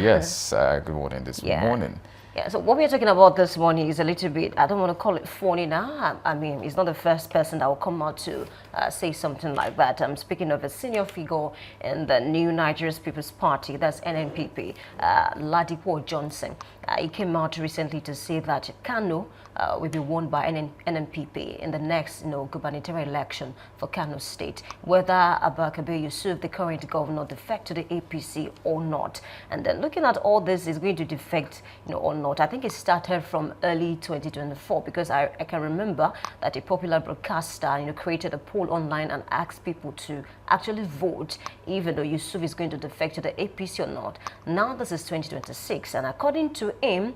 Yes, good morning this morning. Yeah, so what we're talking about this morning is a little bit, I don't want to call it funny now. I mean, it's not the first person that will come out to say something like that. I'm speaking of a senior figure in the new Nigerian People's Party, that's NNPP, Ladipo Johnson. He came out recently to say that Kano will be won by NNPP in the next gubernatorial election for Kano State, whether Abubakar Yusuf, the current governor, defect to the APC or not. And then looking at all this, is going to defect or not. I think it started from early 2024 because I can remember that a popular broadcaster created a poll online and asked people to actually vote even though Yusuf is going to defect to the APC or not. Now this is 2026, and according to him,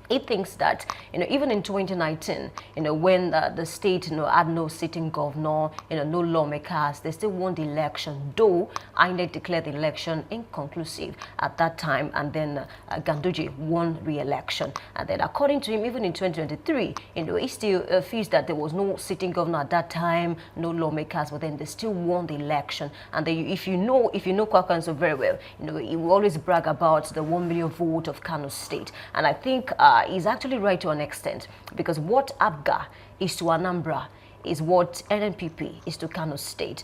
he thinks that, even in 2019, when the state, had no sitting governor, no lawmakers, they still won the election, though INEC declared the election inconclusive at that time, and then Ganduje won re-election. And then according to him, even in 2023, he still feels that there was no sitting governor at that time, no lawmakers, but then they still won the election. And then if you know Kwakanso very well, he will always brag about the 1 million vote of Kano State. And I think is actually right to an extent, because what ABGA is to Anambra is what NNPP is to Kano State.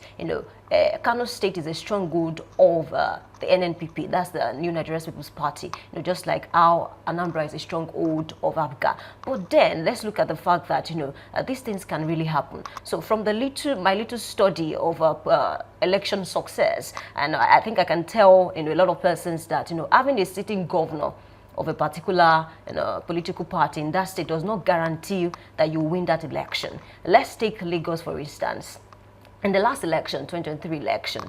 Kano State is a stronghold of the NNPP, that's the New Nigerian People's Party, just like how Anambra is a stronghold of ABGA. But then let's look at the fact that these things can really happen. So from my little study of election success, and I think I can tell a lot of persons that having a sitting governor of a particular political party in that state does not guarantee that you win that election. Let's take Lagos, for instance. In the last election, 2023 election,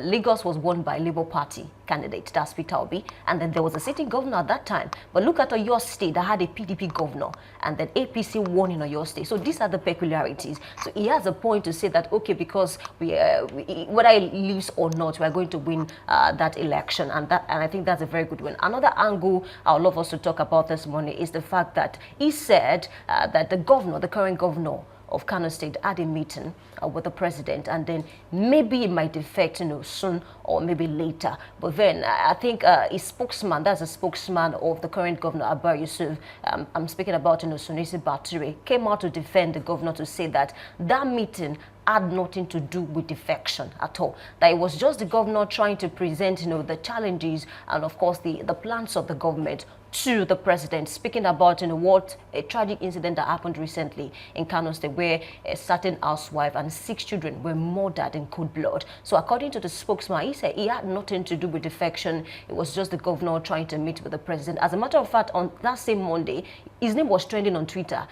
Lagos was won by Labour Party candidate, that's Peter Obi, and then there was a sitting governor at that time. But look at your state that had a PDP governor, and then APC won in your state. So these are the peculiarities. So he has a point to say that, okay, because whether he leaves or not, we are going to win that election, and I think that's a very good one. Another angle I would love us to talk about this morning is the fact that he said that the current governor of Kano State had a meeting with the president, and then maybe it might defect soon or maybe later. But then I think his spokesman, that's a spokesman of the current governor, Abba Yusuf, I'm speaking about Sunisi Bature, came out to defend the governor, to say that that meeting had nothing to do with defection at all. That it was just the governor trying to present, the challenges and of course the plans of the government to the president, speaking about what a tragic incident that happened recently in Kano State, where a certain housewife and 6 children were murdered in cold blood. So according to the spokesman, he said he had nothing to do with defection. It was just the governor trying to meet with the president. As a matter of fact, on that same Monday, his name was trending on Twitter,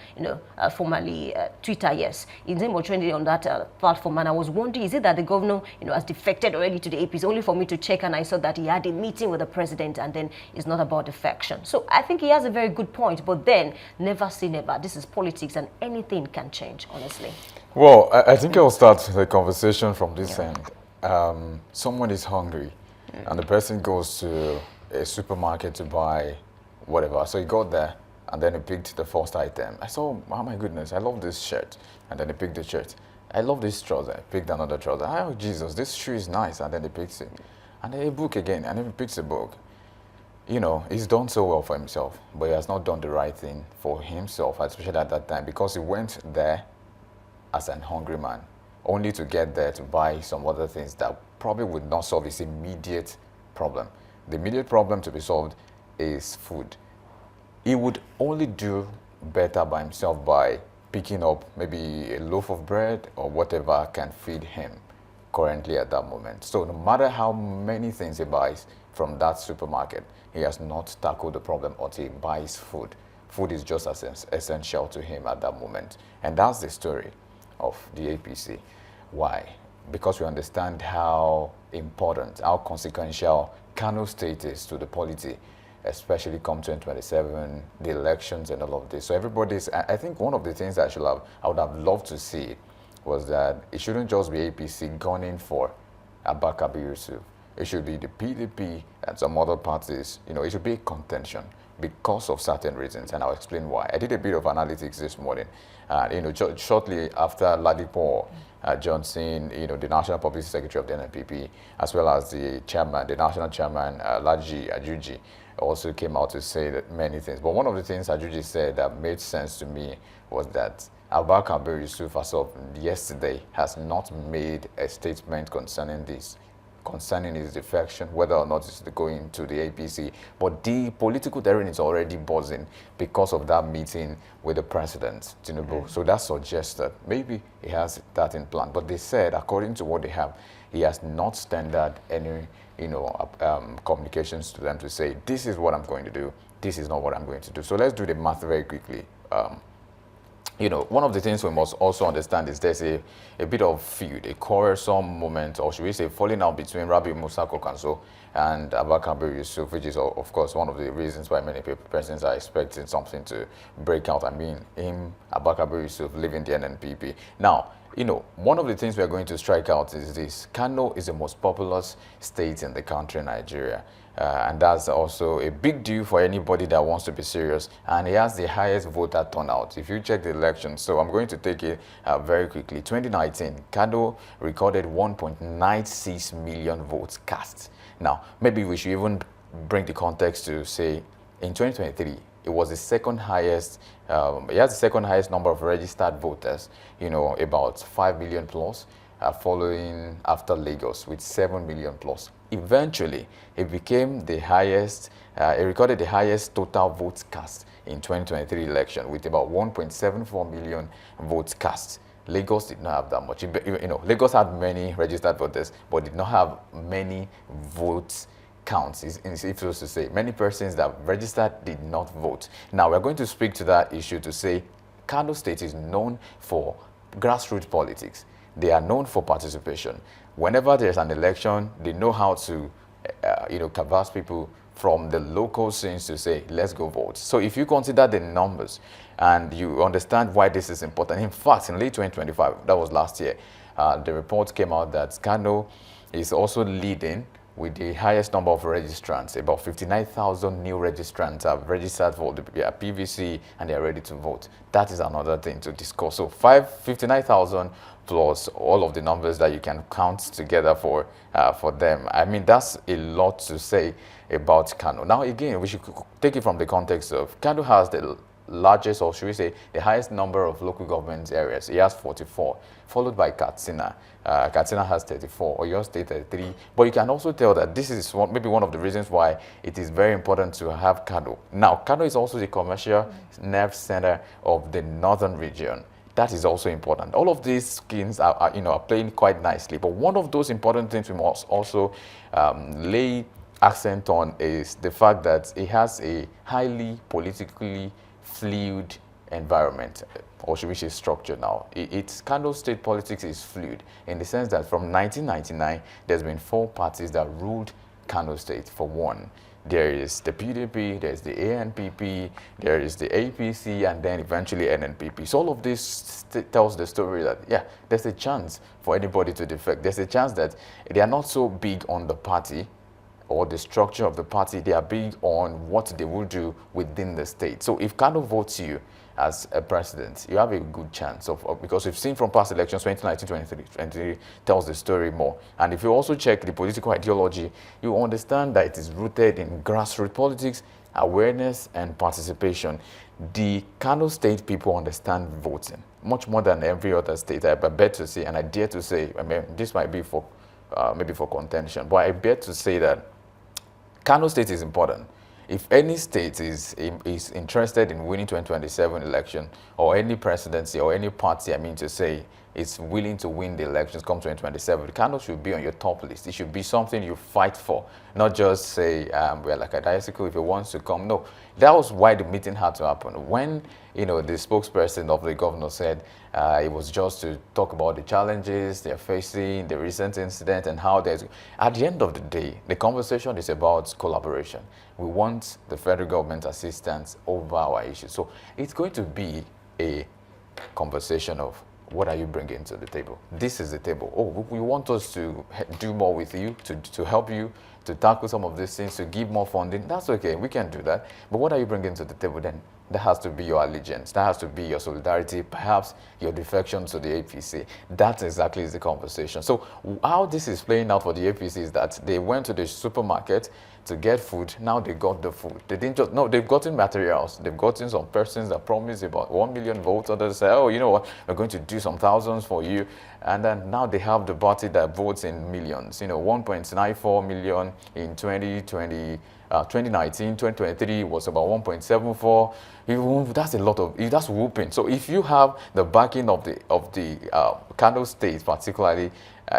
formerly Twitter, yes. His name was trending on that platform, and I was wondering, is it that the governor, has defected already to the APC? Only for me to check, and I saw that he had a meeting with the president, and then it's not about defection. So I think he has a very good point, but then never say never. This is politics, and anything can change, honestly. Well, I think I'll start the conversation from this end. Someone is hungry, and the person goes to a supermarket to buy whatever. So he got there, and then he picked the first item. I saw, oh my goodness, I love this shirt. And then he picked the shirt. I love this trouser. Picked another trouser. Oh, Jesus, this shoe is nice. And then he picks it. And then a book again, and then he picks a book. He's done so well for himself, but he has not done the right thing for himself, especially at that time, because he went there as an hungry man, only to get there to buy some other things that probably would not solve his immediate problem. The immediate problem to be solved is food. He would only do better by himself by picking up maybe a loaf of bread or whatever can feed him currently at that moment. So no matter how many things he buys from that supermarket, he has not tackled the problem until he buys food. Food is just as essential to him at that moment. And that's the story of the APC. Why? Because we understand how important, how consequential Kano State is to the polity, especially come 2027, the elections and all of this. So I think one of the things that I would have loved to see was that it shouldn't just be APC gunning for Abubakar Yusuf. It should be the PDP and some other parties. It should be a contention because of certain reasons, and I'll explain why. I did a bit of analytics this morning. Shortly after Ladipo Johnson, the National Publicity Secretary of the NNPP, as well as the chairman, the national chairman, Laji Ajuji, also came out to say that many things. But one of the things Ajuji said that made sense to me was that Abubakar Yusuf, as of yesterday, has not made a statement concerning this, concerning his defection, whether or not it's going to the APC. But the political terrain is already buzzing because of that meeting with the President, Tinubu. So that suggests that maybe he has that in plan. But they said, according to what they have, he has not tendered any communications to them to say, this is what I'm going to do, this is not what I'm going to do. So let's do the math very quickly. One of the things we must also understand is there's a bit of feud, a quarrelsome moment, or should we say falling out between Rabi Musa Kokanso and Abubakar Yusuf, which is, of course, one of the reasons why many persons are expecting something to break out. I mean, Abubakar Yusuf leaving the NNPP. Now, one of the things we are going to strike out is this. Kano is the most populous state in the country, Nigeria. And that's also a big deal for anybody that wants to be serious. And he has the highest voter turnout. If you check the election, so I'm going to take it very quickly. 2019, Kano recorded 1.96 million votes cast. Now, maybe we should even bring the context to say, in 2023, it was the second highest, it has the second highest number of registered voters, about 5 million plus, following after Lagos with 7 million plus. Eventually, it became the highest, it recorded the highest total votes cast in 2023 election with about 1.74 million votes cast. Lagos did not have that much. Lagos had many registered voters, but did not have many votes counts, if so to say. Many persons that registered did not vote. Now, we're going to speak to that issue to say Kano State is known for grassroots politics. They are known for participation. Whenever there's an election, they know how to, canvass people from the local scenes to say, let's go vote. So if you consider the numbers and you understand why this is important, in fact, in late 2025, that was last year, the report came out that Kano is also leading with the highest number of registrants. About 59,000 new registrants have registered for the PVC and they are ready to vote. That is another thing to discuss. So 59,000 plus all of the numbers that you can count together for them. I mean, that's a lot to say about Kano. Now, again, we should take it from the context of Kano has the largest, or should we say, the highest number of local government areas. He has 44, followed by Katsina. Katsina has 34, Oyo State 33. But you can also tell that this is maybe one of the reasons why it is very important to have Kano. Now, Kano is also the commercial nerve center of the northern region. That is also important. All of these skins are playing quite nicely. But one of those important things we must also lay accent on is the fact that it has a highly politically fluid environment, or should we say structure now. Its Kano state politics is fluid in the sense that from 1999, there's been 4 parties that ruled Kano state. For one, there is the PDP, there's the ANPP, there is the APC, and then eventually NNPP. So all of this tells the story that, yeah, there's a chance for anybody to defect. There's a chance that they are not so big on the party or the structure of the party. They are big on what they will do within the state. So if Kano votes you as a president, you have a good chance because we've seen from past elections, 2019, 2023 tells the story more. And if you also check the political ideology, you understand that it is rooted in grassroots politics, awareness, and participation. The Kano state people understand voting much more than every other state. I bet to say, and I dare to say, I mean, this might be for maybe for contention, but I bet to say that Kano state is important. If any state is interested in winning 2027 election, or any presidency or any party, I mean to say, is willing to win the elections come 2027, Kano should be on your top list. It should be something you fight for, not just say, we're like a bicycle if it wants to come. No, that was why the meeting had to happen. When, the spokesperson of the governor said it was just to talk about the challenges they're facing, the recent incident, and how there's... At the end of the day, the conversation is about collaboration. We want the federal government assistance over our issues. So it's going to be a conversation of, what are you bringing to the table? This is the table. Oh, we want us to do more with you, to help you, to tackle some of these things, to give more funding, that's okay. We can do that. But what are you bringing to the table then? That has to be your allegiance. That has to be your solidarity, perhaps your defection to the APC. That exactly is the conversation. So how this is playing out for the APC is that they went to the supermarket to get food. Now they got the food. They didn't just, no, they've gotten materials. They've gotten some persons that promise about 1 million votes. Others say, oh, you know what, we're going to do some thousands for you. And then now they have the party that votes in millions. 1.94 million in 2020. 2019, 2023 was about 1.74. That's a lot of, that's whooping. So if you have the backing of the Kano State particularly,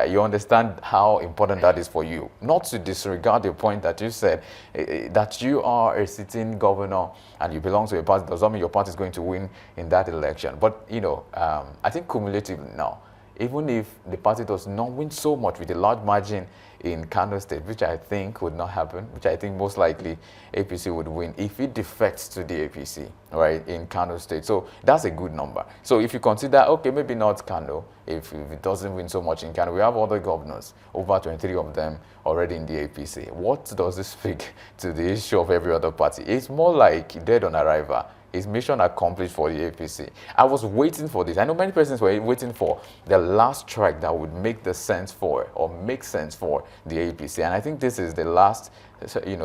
you understand how important that is for you. Not to disregard the point that you said, that you are a sitting governor and you belong to a party, does not mean your party is going to win in that election. But, I think cumulatively now, even if the party does not win so much with a large margin in Kano State, which I think would not happen, which I think most likely APC would win if it defects to the APC, right, in Kano State. So that's a good number. So if you consider, okay, maybe not Kano, if it doesn't win so much in Kano, we have other governors, over 23 of them already in the APC. What does this speak to the issue of every other party? It's more like dead on arrival. His mission accomplished for the APC. I was waiting for this. I know many persons were waiting for the last strike that would make the sense for, or make sense for the APC. And I think this is the last,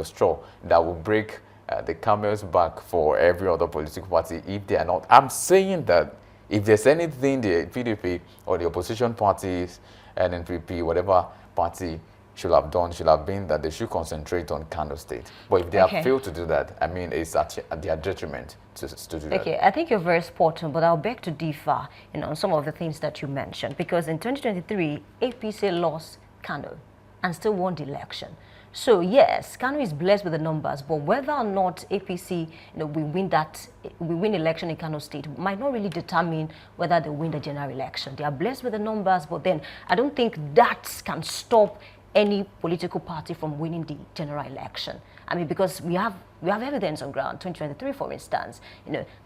straw that will break the camel's back for every other political party if they are not. I'm saying that if there's anything the PDP or the opposition parties, NNPP, whatever party should have done, should have been that they should concentrate on Kano State. But if they have failed to do that, I mean, it's at their detriment to do that. Okay, I think you're very spot on, but I'll beg to differ, on some of the things that you mentioned. Because in 2023, APC lost Kano and still won the election. So yes, Kano is blessed with the numbers, but whether or not APC, we win election in Kano State might not really determine whether they win the general election. They are blessed with the numbers, but then I don't think that can stop any political party from winning the general election. I mean, because we have evidence on ground. 2023, for instance,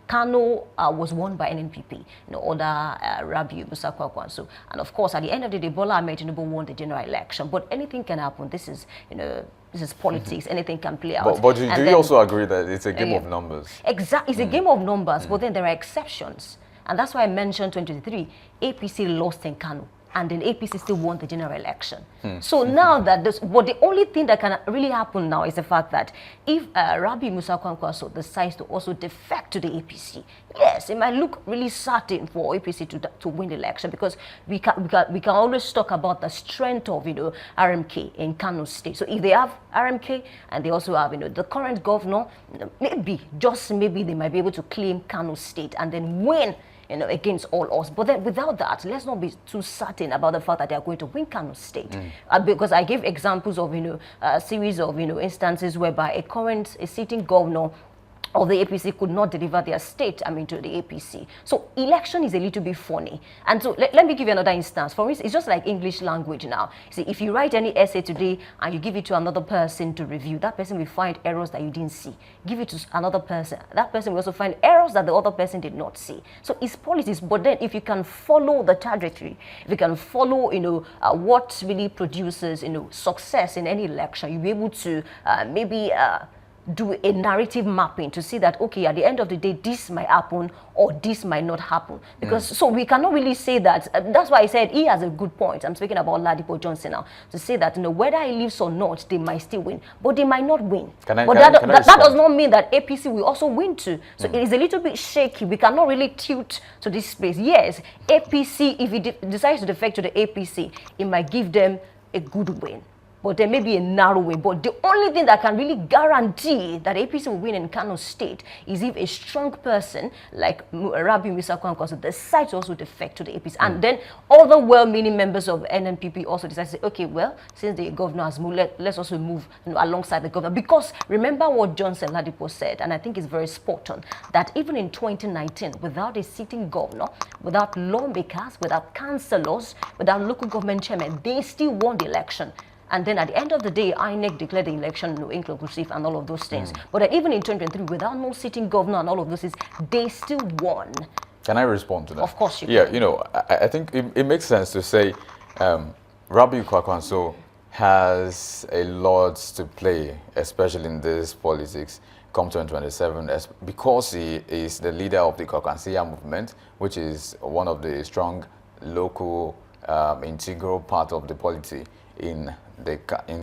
Kano was won by NNPP, under Rabi Musa Kwakwanso. And of course, at the end of the day, Bola Ahmed Tinubu won the general election. But anything can happen. This is, this is politics. Anything can play out. But do you also agree that it's a game of numbers? Exactly. It's a game of numbers, but then there are exceptions. And that's why I mentioned 2023, APC lost in Kano. And then APC still won the general election. So now that but the only thing that can really happen now is the fact that if Rabi Musa Kwankwaso decides to also defect to the APC, yes, it might look really certain for APC to win the election, because we can always talk about the strength of RMK in Kano State. So if they have RMK and they also have the current governor, just maybe they might be able to claim Kano State and then win against all odds. But then without that, let's not be too certain about the fact that they are going to win Kano State. Because I gave examples of, a series of, instances whereby a sitting governor of the APC could not deliver their state, to the APC. So election is a little bit funny. And so let me give you another instance. For instance, it's just like English language now. See, if you write any essay today and you give it to another person to review, that person will find errors that you didn't see. Give it to another person. That person will also find errors that the other person did not see. So it's politics. But then if you can follow the trajectory, if you can follow, what really produces, success in any election, you'll be able to maybe do a narrative mapping to see that, okay, at the end of the day, this might happen or this might not happen. Because so we cannot really say that. That's why I said he has a good point. I'm speaking about Ladipo Johnson now, to say that whether he leaves or not, they might still win, but they might not win. That does not mean that APC will also win too. So it is a little bit shaky. We cannot really tilt to this space. Yes, APC, if he decides to defect to the APC, it might give them a good win. But there may be a narrow way. But the only thing that can really guarantee that APC will win in Kano State is if a strong person like Rabi Musa Kwankwaso decides to also defect to the APC. And then other well-meaning members of NNPP also decide to say, okay, well, since the governor has moved, let's also move alongside the governor. Because remember what Johnson Ladipo said, and I think it's very spot on, that even in 2019, without a sitting governor, without lawmakers, without councillors, without local government chairmen, they still won the election. And then at the end of the day, INEC declared the election inconclusive and all of those things. But even in 2023, without no sitting governor and all of those things, they still won. Can I respond to that? Of course you can. Yeah, I think it makes sense to say Rabi Kwakwanso has a lot to play, especially in this politics come 2027, because he is the leader of the Kokansiya movement, which is one of the strong local integral part of the polity in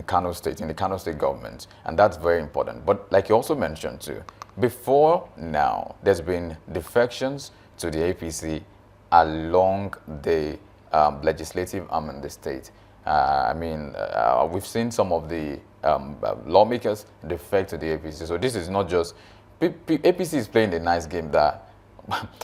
Kano State, in the Kano State government, and that's very important. But like you also mentioned too, before now, there's been defections to the APC along the legislative arm in the state. We've seen some of the lawmakers defect to the APC. So this is not just APC is playing a nice game that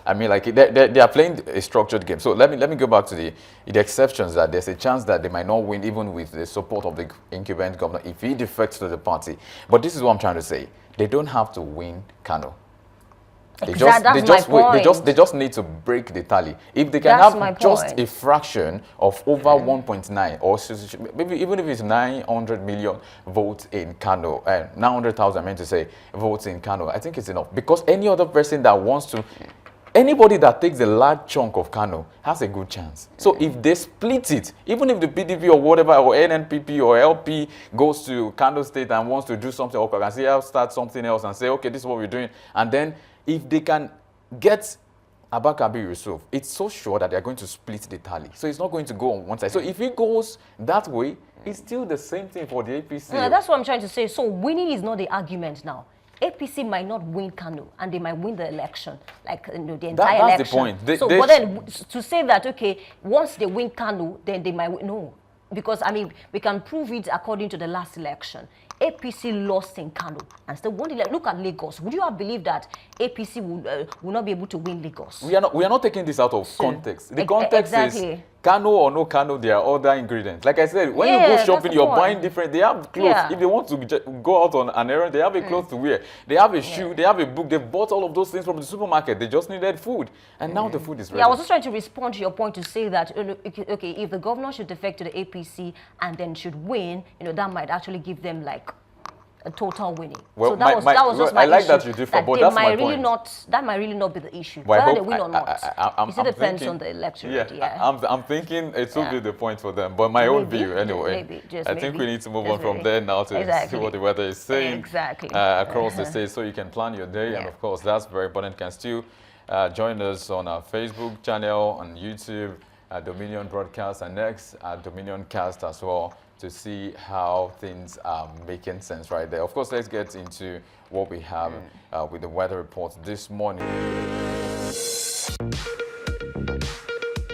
they are playing a structured game. So let me go back to the exceptions, that there's a chance that they might not win even with the support of the incumbent governor if he defects to the party. But this is what I'm trying to say. They don't have to win Kano. They just need to break the tally. If they can have just a fraction of over 1.9, or maybe even if it's 900 million votes in Kano, 900,000, I meant to say, votes in Kano, I think it's enough. Because any other person that wants to, anybody that takes a large chunk of Kano has a good chance. So if they split it, even if the PDP or whatever, or NNPP or LP goes to Kano State and wants to do something, or Kokansiya start something else and say, okay, this is what we're doing, and then if they can get Abubakar Yusuf, it's so sure that they're going to split the tally. So it's not going to go on one side. So if it goes that way, it's still the same thing for the APC. No, that's what I'm trying to say. So winning is not the argument now. APC might not win Kano, and they might win the election, like the entire election. That's the point. But then to say that, okay, once they win Kano, then they might win. No, because we can prove it according to the last election. APC lost in Kano and still won. Look at Lagos. Would you have believed that APC would not be able to win Lagos? We are not taking this out of context. The context is Kano or no Kano, there are other ingredients. Like I said, when you go shopping, you're buying different. They have clothes. Yeah. If they want to go out on an errand, they have a clothes to wear. They have a shoe. They have a book. They bought all of those things from the supermarket. They just needed food, and now the food is ready. Yeah, I was just trying to respond to your point to say that okay, if the governor should defect to the APC and then should win, that might actually give them like a total winning. Well, so that was just my I like issue, that you differ, but that's my point. That might really not be the issue. Well, whether they win or not. It still depends on the electorate. Yeah. I'm thinking it will be the point for them, but my own view anyway. I think we need to move on from there now to see what the weather is saying across the state, so you can plan your day. And of course, that's very important. You can still join us on our Facebook channel, on YouTube, Dominion Broadcast, and next Dominion Cast as well, to see how things are making sense right there. Of course, let's get into what we have with the weather report this morning.